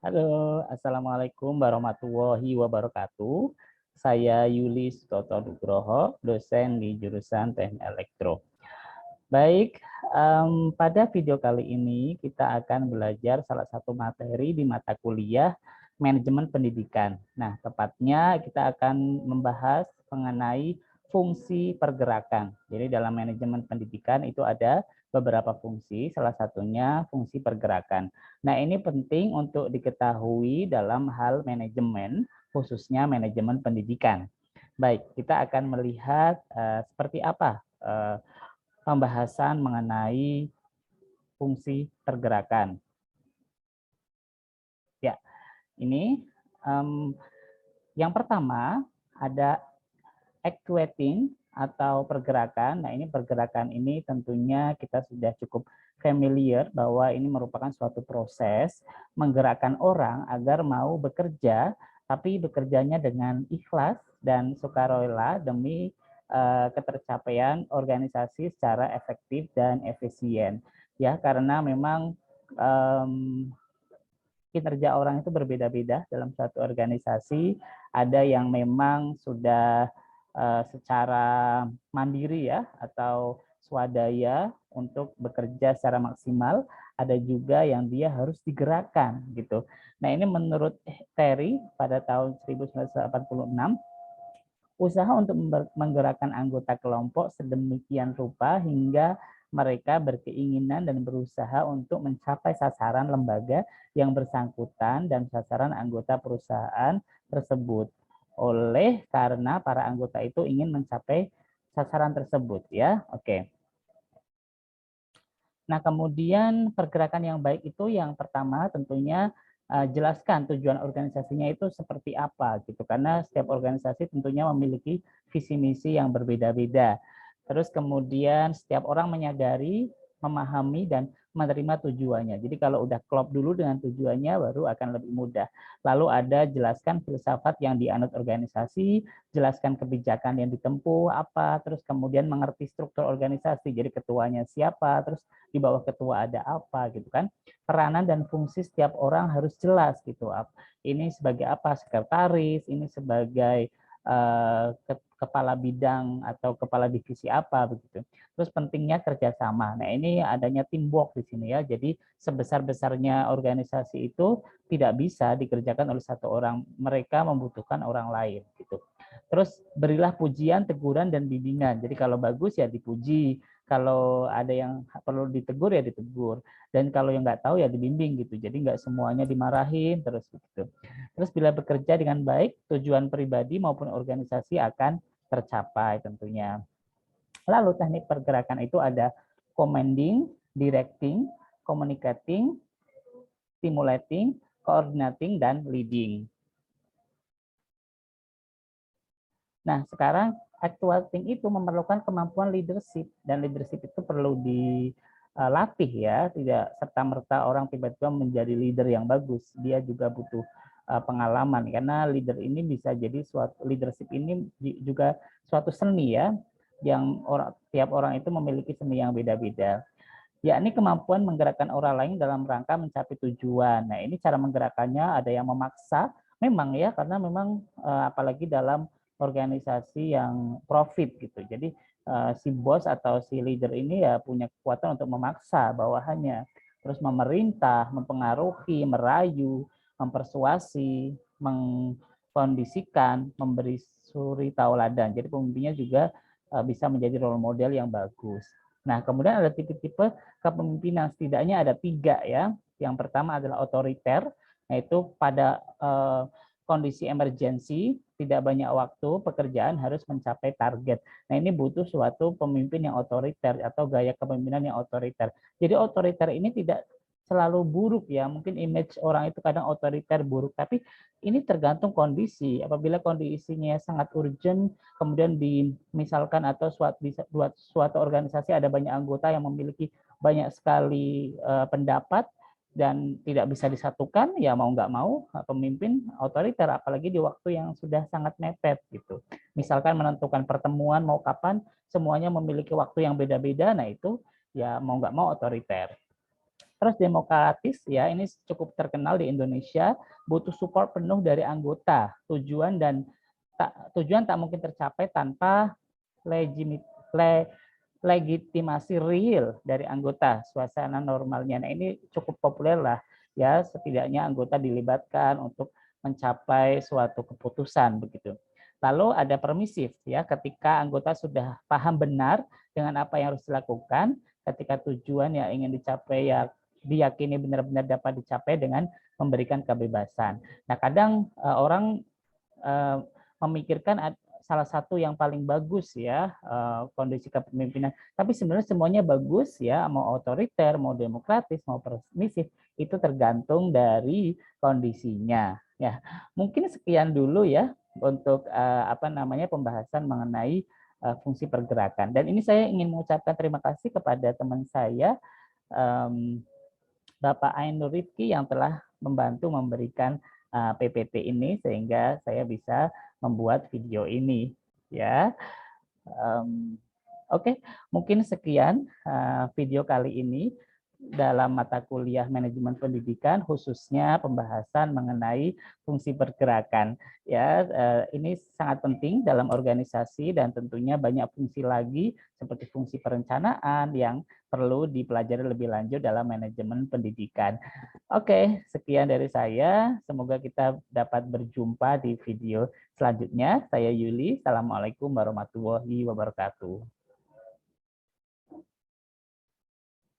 Halo, Assalamualaikum warahmatullahi wabarakatuh. Saya Yulis Toto Nugroho, dosen di jurusan Teknik Elektro. Baik, pada video kali ini kita akan belajar salah satu materi di mata kuliah manajemen pendidikan. Nah, tepatnya kita akan membahas mengenai fungsi pergerakan. Jadi dalam manajemen pendidikan itu ada beberapa fungsi, salah satunya fungsi pergerakan. Nah, ini penting untuk diketahui dalam hal manajemen, khususnya manajemen pendidikan. Baik, kita akan melihat seperti apa pembahasan mengenai fungsi pergerakan. Ya, ini yang pertama ada actuating atau pergerakan. Nah, ini pergerakan ini tentunya kita sudah cukup familiar bahwa ini merupakan suatu proses menggerakkan orang agar mau bekerja, tapi bekerjanya dengan ikhlas dan sukarela demi ketercapaian organisasi secara efektif dan efisien. Ya, karena memang kinerja orang itu berbeda-beda dalam suatu organisasi. Ada yang memang sudah secara mandiri ya atau swadaya untuk bekerja secara maksimal, ada juga yang dia harus digerakkan gitu. Nah, ini menurut Terry pada tahun 1986, usaha untuk menggerakkan anggota kelompok sedemikian rupa hingga mereka berkeinginan dan berusaha untuk mencapai sasaran lembaga yang bersangkutan dan sasaran anggota perusahaan tersebut. Oleh karena para anggota itu ingin mencapai sasaran tersebut ya. Oke. Nah, kemudian pergerakan yang baik itu yang pertama tentunya jelaskan tujuan organisasinya itu seperti apa gitu, karena setiap organisasi tentunya memiliki visi misi yang berbeda-beda. Terus kemudian setiap orang menyadari, memahami dan menerima tujuannya. Jadi kalau udah klop dulu dengan tujuannya baru akan lebih mudah. Lalu ada jelaskan filsafat yang dianut organisasi, jelaskan kebijakan yang ditempuh apa, terus kemudian mengerti struktur organisasi. Jadi ketuanya siapa, terus di bawah ketua ada apa gitu kan. Peranan dan fungsi setiap orang harus jelas gitu. Ini sebagai apa? Sekretaris, ini sebagai kepala bidang atau kepala divisi apa begitu. Terus pentingnya kerjasama. Nah, ini adanya teamwork di sini ya. Jadi sebesar-besarnya organisasi itu tidak bisa dikerjakan oleh satu orang. Mereka membutuhkan orang lain gitu. Terus berilah pujian, teguran dan bimbingan. Jadi kalau bagus ya dipuji, kalau ada yang perlu ditegur ya ditegur, dan kalau yang nggak tahu ya dibimbing gitu. Jadi nggak semuanya dimarahin terus gitu. Terus bila bekerja dengan baik, tujuan pribadi maupun organisasi akan tercapai tentunya. Lalu teknik pergerakan itu ada commanding, directing, communicating, stimulating, coordinating, dan leading. Nah, sekarang actuating itu memerlukan kemampuan leadership, dan leadership itu perlu dilatih ya, tidak serta-merta orang tiba-tiba menjadi leader yang bagus. Dia juga butuh pengalaman, karena leader ini bisa jadi suatu leadership ini juga suatu seni ya, yang tiap orang itu memiliki seni yang beda-beda. Yakni kemampuan menggerakkan orang lain dalam rangka mencapai tujuan. Nah, ini cara menggerakkannya ada yang memaksa, memang ya, karena memang apalagi dalam organisasi yang profit gitu. Jadi si bos atau si leader ini ya punya kekuatan untuk memaksa bawahannya. Terus memerintah, mempengaruhi, merayu, mempersuasi, mengkondisikan, memberi suri tauladan. Jadi pemimpinnya juga bisa menjadi role model yang bagus. Nah, kemudian ada tipe-tipe kepemimpinan, setidaknya ada 3 ya. Yang pertama adalah otoriter, yaitu pada kondisi emergensi, tidak banyak waktu, pekerjaan harus mencapai target. Nah, ini butuh suatu pemimpin yang otoriter atau gaya kepemimpinan yang otoriter. Jadi otoriter ini tidak selalu buruk ya, mungkin image orang itu kadang otoriter buruk, tapi ini tergantung kondisi. Apabila kondisinya sangat urgent, kemudian misalkan atau suatu organisasi ada banyak anggota yang memiliki banyak sekali pendapat dan tidak bisa disatukan, ya mau nggak mau pemimpin otoriter, apalagi di waktu yang sudah sangat mepet gitu. Misalkan menentukan pertemuan mau kapan, semuanya memiliki waktu yang beda-beda, nah itu ya mau nggak mau otoriter. Terus demokratis ya, ini cukup terkenal di Indonesia, butuh support penuh dari anggota. Tujuan tak mungkin tercapai tanpa legitimasi real dari anggota, suasana normalnya. Nah, ini cukup populer lah ya, setidaknya anggota dilibatkan untuk mencapai suatu keputusan begitu. Lalu ada permisif ya, ketika anggota sudah paham benar dengan apa yang harus dilakukan, ketika tujuan yang ingin dicapai ya diyakini benar-benar dapat dicapai dengan memberikan kebebasan. Nah, kadang orang memikirkan salah satu yang paling bagus ya kondisi kepemimpinan. Tapi sebenarnya semuanya bagus ya, mau otoriter, mau demokratis, mau permisif, itu tergantung dari kondisinya. Ya, mungkin sekian dulu ya untuk pembahasan mengenai fungsi pergerakan. Dan ini saya ingin mengucapkan terima kasih kepada teman saya Bapak Ainur Rifki yang telah membantu memberikan PPT ini sehingga saya bisa membuat video ini ya. Oke, mungkin sekian video kali ini dalam mata kuliah manajemen pendidikan, khususnya pembahasan mengenai fungsi pergerakan. Ya, ini sangat penting dalam organisasi dan tentunya banyak fungsi lagi seperti fungsi perencanaan yang perlu dipelajari lebih lanjut dalam manajemen pendidikan. Oke, sekian dari saya. Semoga kita dapat berjumpa di video selanjutnya. Saya Yuli. Assalamualaikum warahmatullahi wabarakatuh.